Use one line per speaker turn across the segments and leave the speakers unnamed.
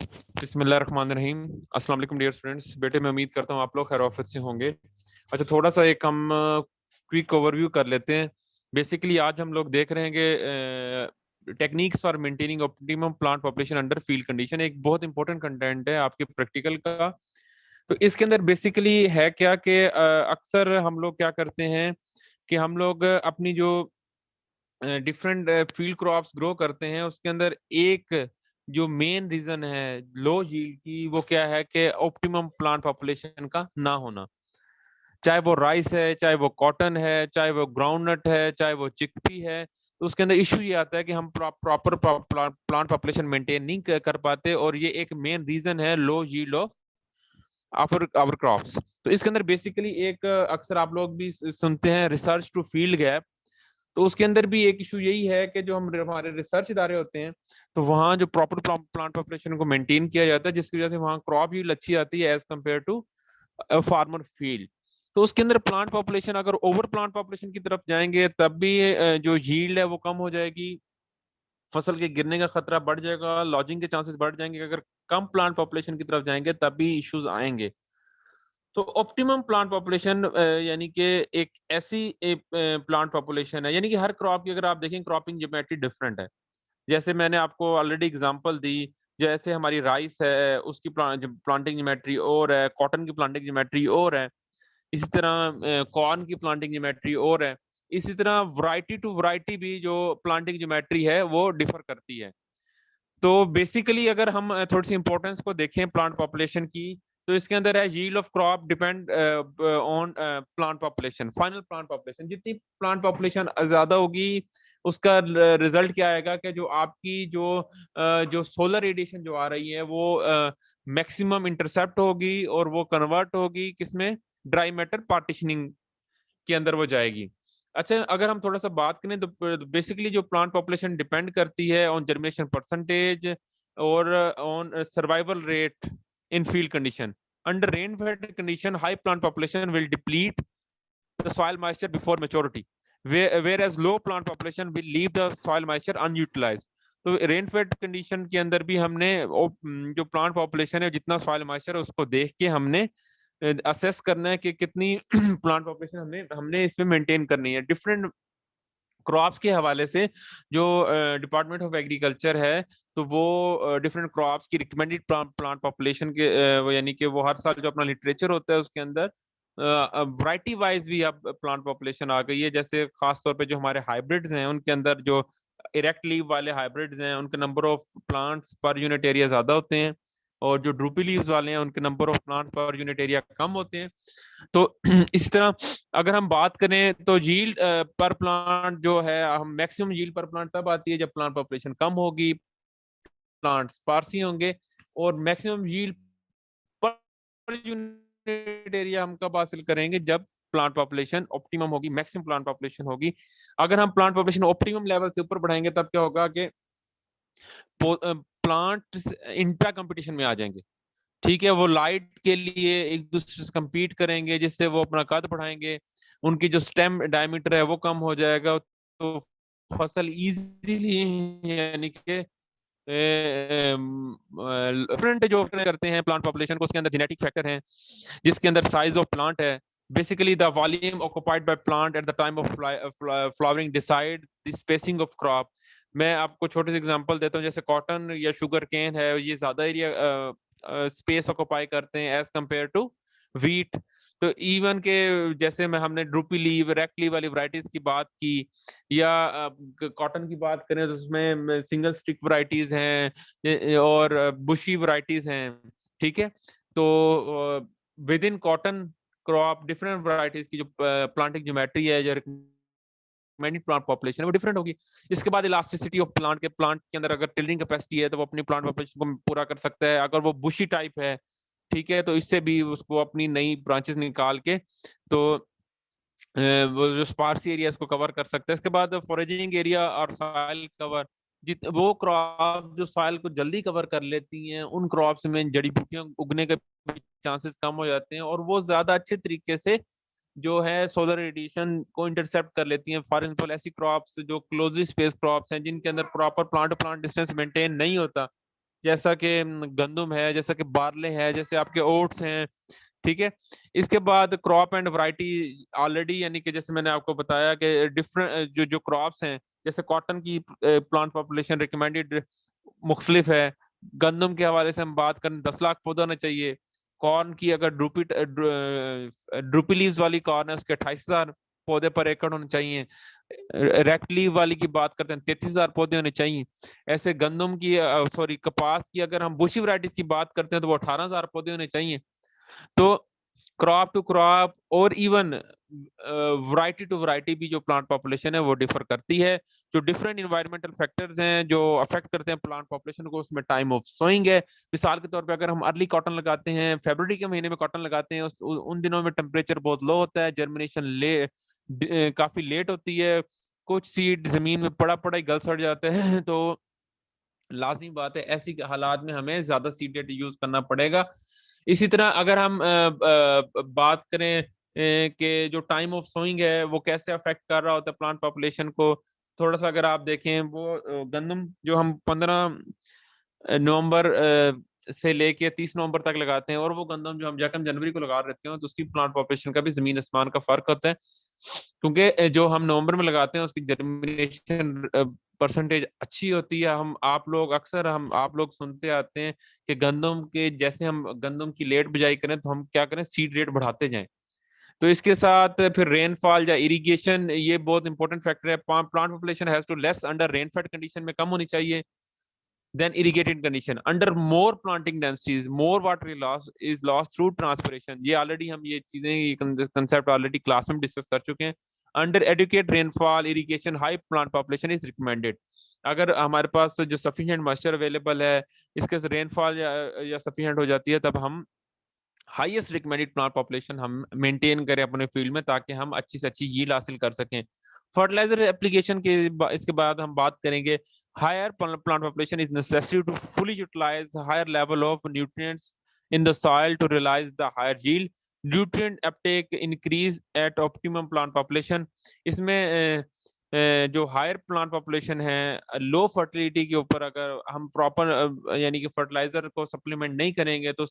बिस्मिल्लाहिर्रहमानिर्रहीम। अस्सलाम वालेकुम डियर स्टूडेंट्स। बेटे मैं उम्मीद करता हूँ आप लोग खैर ऑफिस से होंगे। अच्छा, थोड़ा सा एक हम क्विक ओवरव्यू कर लेते हैं। बेसिकली आज हम लोग देख रहे हैं कि techniques for maintaining optimum plant population under field condition एक बहुत इंपॉर्टेंट कंटेंट है आपके प्रैक्टिकल का। तो इसके अंदर बेसिकली है क्या कि अक्सर हम लोग क्या करते हैं कि हम लोग अपनी जो डिफरेंट फील्ड क्रॉप्स ग्रो करते हैं उसके अंदर एक जो मेन रीजन है लो यील्ड की वो क्या है कि ऑप्टिमम प्लांट पॉपुलेशन का ना होना। चाहे वो राइस है, चाहे वो कॉटन है, चाहे वो ग्राउंडनट है, चाहे वो चिकपी है, तो उसके अंदर इशू ये आता है कि हम प्रॉपर प्लांट पॉपुलेशन मेंटेन नहीं कर पाते और ये एक मेन रीजन है लो यील्ड ऑफ आवर क्रॉप्स। तो इसके अंदर बेसिकली एक अक्सर आप लोग भी सुनते हैं रिसर्च टू फील्ड गैप। तो उसके अंदर भी एक इशू यही है कि जो हम हमारे रिसर्च इदारे होते हैं तो वहाँ जो प्रॉपर प्लांट पॉपुलेशन को मेंटेन किया जाता है जिसकी वजह से वहाँ क्रॉप यील्ड अच्छी आती है as compare to farmer field. तो उसके अंदर प्लांट पॉपुलेशन अगर ओवर प्लांट पॉपुलेशन की तरफ जाएंगे तब भी जो यील्ड है वो कम हो जाएगी, फसल के गिरने का खतरा बढ़ जाएगा, लॉजिंग के चांसेस बढ़ जाएंगे। अगर कम प्लांट पॉपुलेशन की तरफ जाएंगे तब भी इश्यूज आएंगे। तो ऑप्टिमम प्लांट पॉपुलेशन यानी कि एक ऐसी प्लांट पॉपुलेशन है, यानी कि हर क्रॉप की अगर आप देखें क्रॉपिंग ज्योमेट्री डिफरेंट है। जैसे मैंने आपको ऑलरेडी एग्जांपल दी, जैसे हमारी राइस है उसकी प्लांटिंग ज्योमेट्री और है, कॉटन की प्लांटिंग ज्योमेट्री और है, इसी तरह कॉर्न की प्लांटिंग ज्योमेट्री और है। इसी तरह वैरायटी टू वैरायटी भी जो प्लांटिंग ज्योमेट्री है वो डिफर करती है। तो बेसिकली अगर हम थोड़ी सी इंपॉर्टेंस को देखें प्लांट पॉपुलेशन की, तो इसके अंदर है yield of crop depend on plant population. Final plant population, जितनी प्लांट पॉपुलेशन ज्यादा होगी उसका रिजल्ट क्या आएगा कि जो आपकी जो सोलर रेडिएशन जो आ रही है वो मैक्सिमम इंटरसेप्ट होगी और वो कन्वर्ट होगी किसमें, ड्राई मैटर पार्टीशनिंग के अंदर वो जाएगी। अच्छा, अगर हम थोड़ा सा बात करें तो बेसिकली जो प्लांट पॉपुलेशन डिपेंड करती है ऑन जर्मिनेशन परसेंटेज और on survival rate in field condition. Under rain fade condition high plant population will deplete the soil moisture before maturity, whereas low plant population will leave the soil moisture unutilized। तो rain fade condition के अंदर भी हमने जो plant population है जितना soil moisture है उसको देख के हमने असेस करना है कि कितनी प्लांट पॉपुलेशन हमने हमने इसमें मेंटेन करनी है। डिफरेंट क्रॉप्स के हवाले से जो डिपार्टमेंट ऑफ एग्रीकल्चर है तो वो डिफरेंट क्रॉप्स की रिकमेंडेड प्लांट पॉपुलेशन के यानी कि वो हर साल जो अपना लिटरेचर होता है उसके अंदर वैरायटी वाइज भी अब प्लांट पॉपुलेशन आ गई है। जैसे खास तौर पे जो हमारे हाइब्रिड्स हैं उनके अंदर जो इरेक्ट लीव वाले हाइब्रिड्स हैं उनके number of plants per unit area ज्यादा होते हैं और जो ड्रूपी लीव्स वाले हैं उनके number of plants per unit area कम होते हैं। तो इस तरह अगर हम बात करें तो यील्ड पर प्लांट जो है, हम मैक्सिमम यील्ड पर प्लांट तब आती है जब प्लांट पॉपुलेशन कम होगी, प्लांट स्पार्सी होंगे, और मैक्सिमम यील्ड पर यूनिट एरिया हम कब हासिल करेंगे, जब प्लांट पॉपुलेशन ऑप्टिमम होगी, मैक्सिमम प्लांट पॉपुलेशन होगी। अगर हम प्लांट पॉपुलेशन ऑप्टिमम लेवल से ऊपर बढ़ाएंगे तब क्या होगा कि प्लांट इंट्रा कंपटीशन में आ जाएंगे। ठीक है, वो लाइट के लिए एक दूसरे से compete करेंगे जिससे वो अपना कद बढ़ाएंगे, उनकी जो स्टेम डायमीटर है वो कम हो जाएगा। तो फसल इजीली यानी कि डिफरेंट जो करते हैं प्लांट पॉपुलेशन को, उसके अंदर जेनेटिक फैक्टर हैं जिसके अंदर साइज ऑफ प्लांट है। Basically the volume occupied by plant at the time of flowering decide the spacing of crop. मैं आपको छोटे से एग्जांपल देता हूँ, जैसे कॉटन या शुगर केन है, ये ज्यादा एरिया स्पेस ऑक्युपाई करते हैं एज कंपेयर टू व्हीट। तो इवन के जैसे में हमने ड्रूपी लीव रेक्ट लीव वाली वैरायटीज की बात की, या कॉटन की बात करें तो उसमें सिंगल स्टिक वैरायटीज हैं और बुशी वैरायटीज हैं। ठीक है, तो with in cotton crop different varieties की जो प्लांटिंग ज्योमेट्री है, जो रिकमेंडेड प्लांट पॉपुलेशन है वो डिफरेंट होगी। इसके बाद इलास्टिसिटी ऑफ प्लांट के अंदर अगर टिल्डिंग कैपेसिटी है तो वो अपनी प्लांट पॉपुलेशन को पूरा कर सकता है। अगर वो बुशी टाइप है, ठीक है, तो इससे भी उसको अपनी नई ब्रांचेस निकाल के तो वो जो स्पार्सी एरिया को कवर कर सकते हैं। इसके बाद फॉरेजिंग एरिया और सॉइल कवर, वो क्रॉप जो सॉइल को जल्दी कवर कर लेती हैं उन क्रॉप्स में जड़ी बूटियां उगने के चांसेस कम हो जाते हैं और वो ज्यादा अच्छे तरीके से जो है सोलर रेडिएशन को इंटरसेप्ट कर लेती हैं। फॉर एग्जाम्पल ऐसी क्रॉप्स जो क्लोजली स्पेस क्रॉप्स हैं जिनके अंदर proper plant to plant distance maintain नहीं होता, जैसा कि गंदम है, जैसा कि बार्ले है, जैसे आपके ओट्स हैं, ठीक है। इसके बाद क्रॉप एंड वैरायटी ऑलरेडी, यानी कि जैसे मैंने आपको बताया कि डिफरेंट जो जो क्रॉप्स हैं, जैसे कॉटन की प्लांट पॉपुलेशन रिकमेंडेड मुख्तलिफ है। गंदम के हवाले से हम बात करें 10 लाख पौधा होना चाहिए। कॉर्न की अगर ड्रूपी लीव्स वाली कॉर्न है उसके 28,000 पौधे पर एकड़ होने चाहिए। रेक्ट लीव वाली की बात करते हैं 33,000 पौधे होने चाहिए। ऐसे गंदम की सॉरी कपास की अगर हम बुशी वैरायटीज की बात करते हैं तो वो 18,000 पौधे होने चाहिए। तो क्रॉप टू क्रॉप और इवन वैरायटी टू वैरायटी भी जो प्लांट पॉपुलेशन है वो डिफर करती है। जो डिफरेंट इन्वायरमेंटल फैक्टर्स हैं जो अफेक्ट करते हैं प्लांट पॉपुलेशन को, उसमें टाइम ऑफ सोइंग है। मिसाल के तौर पे अगर हम अर्ली कॉटन लगाते हैं, फरवरी के महीने में कॉटन लगाते हैं, उन दिनों में टेम्परेचर बहुत लो होता है, जर्मिनेशन काफी लेट होती है, कुछ सीड जमीन में पड़ा पड़ा ही गल सड़ जाते हैं। तो लाजमी बात है ऐसी हालात में हमें ज्यादा सीडेड यूज करना पड़ेगा। इसी तरह अगर हम बात करें कि जो टाइम ऑफ सोइंग है वो कैसे अफेक्ट कर रहा होता है प्लांट पॉपुलेशन को, थोड़ा सा अगर आप देखें, वो गंदम जो हम 15 नवंबर से लेके 30 नवंबर तक लगाते हैं, और वो गंदम जो हम यकम जनवरी को लगा देते हैं, तो उसकी प्लांट पॉपुलेशन का भी जमीन आसमान का फर्क होता है। क्योंकि जो हम नवंबर में लगाते हैं उसकी जर्मिनेशन परसेंटेज अच्छी होती है। हम आप लोग सुनते आते हैं कि गंदम के जैसे हम गंदम की लेट बिजाई करें तो हम क्या करें, सीड रेट बढ़ाते जाएं। तो इसके साथ फिर रेनफॉल या इरिगेशन, ये बहुत इंपॉर्टेंट फैक्टर है। Plant population has to less under rainfed condition में कम होनी चाहिए than irrigated condition. Under more planting densities, more water is lost through transpiration. ये ऑलरेडी हम ये चीजें, ये कंसेप्ट ऑलरेडी क्लास में डिस्कस कर चुके हैं। Under adequate rainfall irrigation high plant population is recommended. अगर हमारे पास जो सफिशिएंट मॉइस्चर अवेलेबल है, इसके रेनफॉल या सफिशिएंट हो जाती है, तब हम हाईएस्ट रिकमेंडेड प्लांट पॉपुलेशन हम मेंटेन करें अपने फील्ड में, ताकि हम अच्छी से अच्छी यील्ड हासिल कर सकें। फर्टिलाइजर एप्लीकेशन के इसके बाद हम बात करेंगे। Higher plant population is necessary to fully utilize higher level of nutrients in the soil to realize the higher yield. Nutrient uptake increase at optimum plant population. इसमें जो हायर प्लांट पॉपुलेशन है, लो fertility के ऊपर अगर हम proper यानी कि fertiliser को सप्लीमेंट नहीं करेंगे तो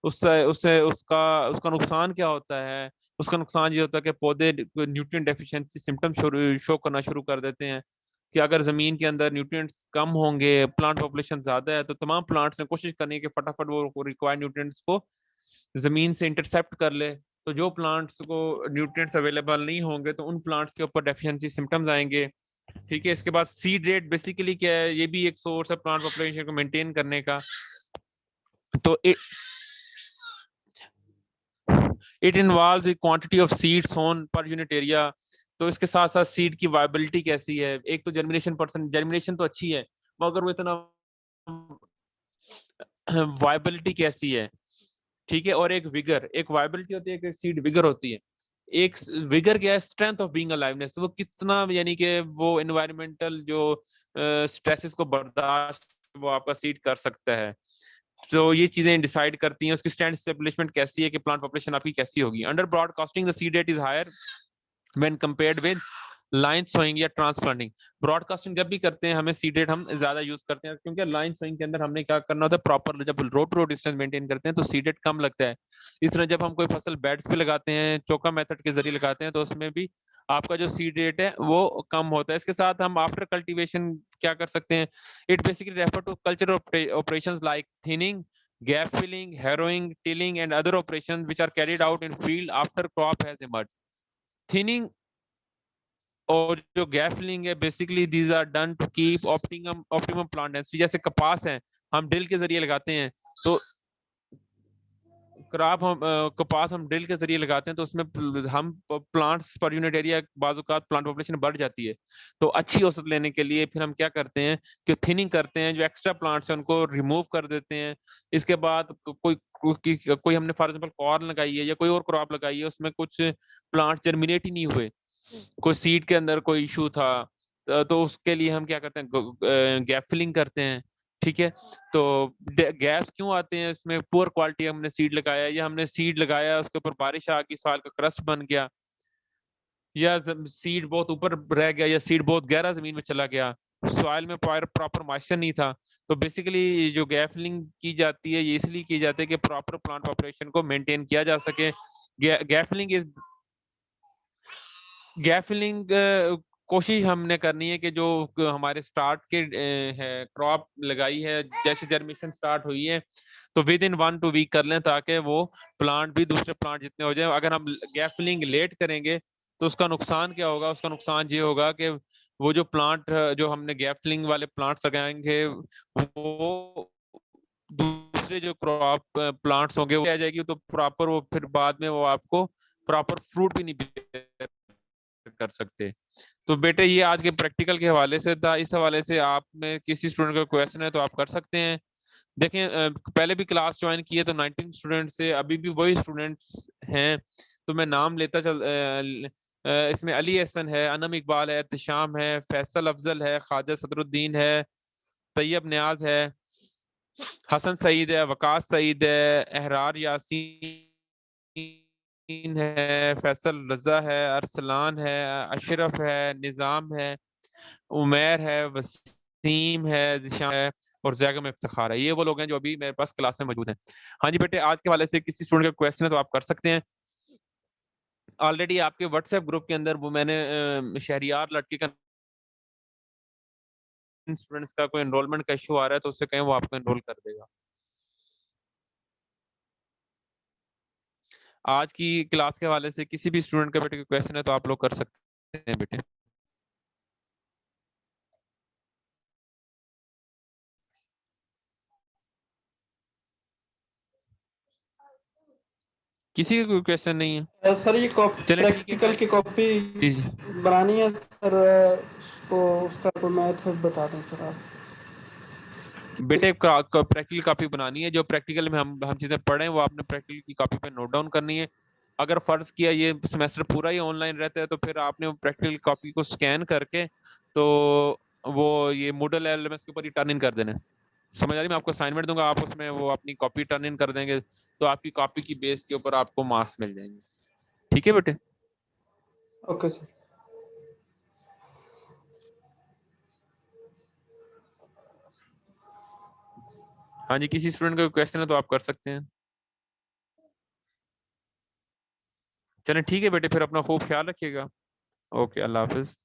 उससे उससे उसका उसका नुकसान क्या होता है। उसका नुकसान ये होता है कि पौधे न्यूट्रिएंट डेफिशिएंसी सिम्टम शो करना शुरू कर देते हैं। कि अगर जमीन के अंदर न्यूट्रिएंट्स कम होंगे, प्लांट पॉपुलेशन ज्यादा है, तो तमाम प्लांट्स ने कोशिश करनी है कि फटाफट वो रिक्वायर्ड न्यूट्रिएंट्स को जमीन से इंटरसेप्ट कर ले। तो जो प्लांट्स को न्यूट्रिएंट्स अवेलेबल नहीं होंगे तो उन प्लांट्स के ऊपर डेफिशिएंसी सिम्टम्स आएंगे। ठीक है। इसके बाद सीड रेट बेसिकली क्या है, ये भी एक सोर्स है प्लांट पॉपुलेशन को मेंटेन करने का। तो it involves quantity of seed sown per unit area. तो इसके साथ साथ सीड की वायबिलिटी कैसी है। एक तो जर्मिनेशन परसेंट, जर्मिनेशन तो अच्छी है, मगर वो इतना वायबिलिटी कैसी है। ठीक है। और एक विगर, एक वायबिलिटी होती है, एक सीड विगर होती है। एक विगर क्या है, स्ट्रेंथ ऑफ बीइंग अलाइवनेस, वो कितना यानी कि वो एनवायरमेंटल जो स्ट्रेसेस को बर्दाश्त वो आपका सीड कर सकता है। तो ये चीजें डिसाइड करती हैं उसकी स्टैंड एस्टेब्लिशमेंट कैसी है, कि प्लांट पॉपुलेशन आपकी कैसी होगी। Under broadcasting the seed rate is higher when compared with line sowing या ट्रांसप्लांटिंग। ब्रॉडकास्टिंग जब भी करते हैं हमें सीड रेट हम ज्यादा यूज करते हैं, क्योंकि लाइन सोइंग के अंदर हमने क्या करना होता है, प्रॉपर जब रो टू रो डिस्टेंस मेंटेन करते हैं तो सीड रेट कम लगता है। इस तरह जब हम कोई फसल बेड्स पे लगाते हैं, चौका मेथड के जरिए लगाते हैं, तो उसमें भी आपका जो सीड रेट है वो कम होता है। इसके साथ हम आफ्टर कल्टीवेशन क्या कर सकते हैं। It basically refer to culture operations like thinning, gap filling, harrowing, tilling, and other operations which are carried out in field after crop has emerged. Thinning और जो गैप फिलिंग है, basically these are done to keep optimum plant density. जैसे कपास है, हम drill के जरिए लगाते हैं, तो कपास हम ड्रिल के जरिए लगाते हैं, तो उसमें हम प्लांट्स पर यूनिट एरिया बाजुकात प्लांट पॉपुलेशन बढ़ जाती है। तो अच्छी औसत लेने के लिए फिर हम क्या करते हैं कि थिनिंग करते हैं, जो एक्स्ट्रा प्लांट्स हैं उनको रिमूव कर देते हैं। इसके बाद कोई हमने फॉर एग्जाम्पल कॉर्न लगाई है या कोई और क्रॉप लगाई है, उसमें कुछ प्लांट जर्मिनेट ही नहीं हुए, कोई सीड के अंदर कोई इशू था, तो उसके लिए हम क्या करते हैं, गैप फिलिंग करते हैं। ठीक है। तो गैस क्यों आते हैं, इसमें पुअर क्वालिटी हमने सीड लगाया, या हमने सीड लगाया उसके ऊपर बारिश आ गई, साल का क्रस्ट बन गया, या सीड बहुत ऊपर रह गया, या सीड बहुत गहरा जमीन में चला गया, सॉइल में प्रॉपर मॉइस्चर नहीं था। तो बेसिकली जो गैप फिलिंग की जाती है ये इसलिए की जाती है कि प्रॉपर प्लांट पॉपुलेशन को मेंटेन किया जा सके। Gap filling is gap filling कोशिश हमने करनी है कि जो हमारे स्टार्ट के है क्रॉप लगाई है, जैसे जर्मिनेशन स्टार्ट हुई है तो विद इन 1-2 वीक कर लें ताकि वो प्लांट भी दूसरे प्लांट जितने हो जाए। अगर हम गैप फिलिंग लेट करेंगे तो उसका नुकसान क्या होगा? उसका नुकसान ये होगा कि वो जो प्लांट जो हमने गैप फिलिंग वाले प्लांट्स लगाएंगे वो दूसरे जो क्रॉप प्लांट्स होंगे वो आ जाएगी, तो प्रॉपर वो फिर बाद में वो आपको प्रॉपर फ्रूट भी नहीं कर सकते। तो बेटे ये आज के प्रैक्टिकल के हवाले से था। इस हवाले से आप में किसी स्टूडेंट का क्वेश्चन है तो आप कर सकते हैं। देखें पहले भी क्लास ज्वाइन किए तो 19 स्टूडेंट से, अभी भी वही स्टूडेंट्स हैं। तो मैं नाम लेता चल इसमें अली हसन है, अनम इकबाल है, इत्तिशाम है, फैसल अफजल है, ख्वाजा सदरुद्दीन है, तैयब न्याज है, हसन सईद है, वकास सईद है, अहरार यासीन है, फैसल रजा है, अरसलान है, अशरफ है, निजाम है, उमैर है, वसीम है, जिशान है और जैगम इफ्तिखार है। ये वो लोग हैं जो अभी मेरे पास क्लास में मौजूद हैं। हाँ जी बेटे, आज के वाले से किसी स्टूडेंट का क्वेश्चन है तो आप कर सकते हैं। ऑलरेडी आपके व्हाट्सएप ग्रुप के अंदर वो मैंने शहरियार लड़की का स्टूडेंट्स का कोई एनरोलमेंट का इशू आ रहा है तो उससे कहें वो आपको एनरोल कर देगा। आज की क्लास के हवाले से किसी भी स्टूडेंट का बेटे क्वेश्चन है तो आप लोग कर सकते हैं बेटे। किसी का कोई क्वेश्चन नहीं है?
सर ये
चले ठीक है,
प्रैक्टिकल
मैं
की कॉपी
जी जी
बनानी है सर, उसको उसका कोई मैथ बता दें सर आप।
बेटे प्रैक्टिकल कॉपी बनानी है। जो प्रैक्टिकल में हम चीजें पढ़े वो आपने प्रैक्टिकल की कॉपी पे नोट डाउन करनी है। अगर फर्ज किया ये सेमेस्टर पूरा ही ऑनलाइन रहता है तो फिर आपने प्रैक्टिकल कॉपी को स्कैन करके तो वो ये मूडल एलएमएस के ऊपर ही टर्न इन कर देना है। समझ आ रही? मैं आपको असाइनमेंट दूंगा, आप उसमें वो अपनी कॉपी टर्न इन कर देंगे तो आपकी कॉपी की बेस के ऊपर आपको मार्क्स मिल जाएंगे। ठीक है बेटे?
Okay sir.
हाँ जी, किसी स्टूडेंट का क्वेश्चन है तो आप कर सकते हैं। चलें ठीक है बेटे, फिर अपना खूब ख्याल रखिएगा। ओके, अल्लाह हाफिज।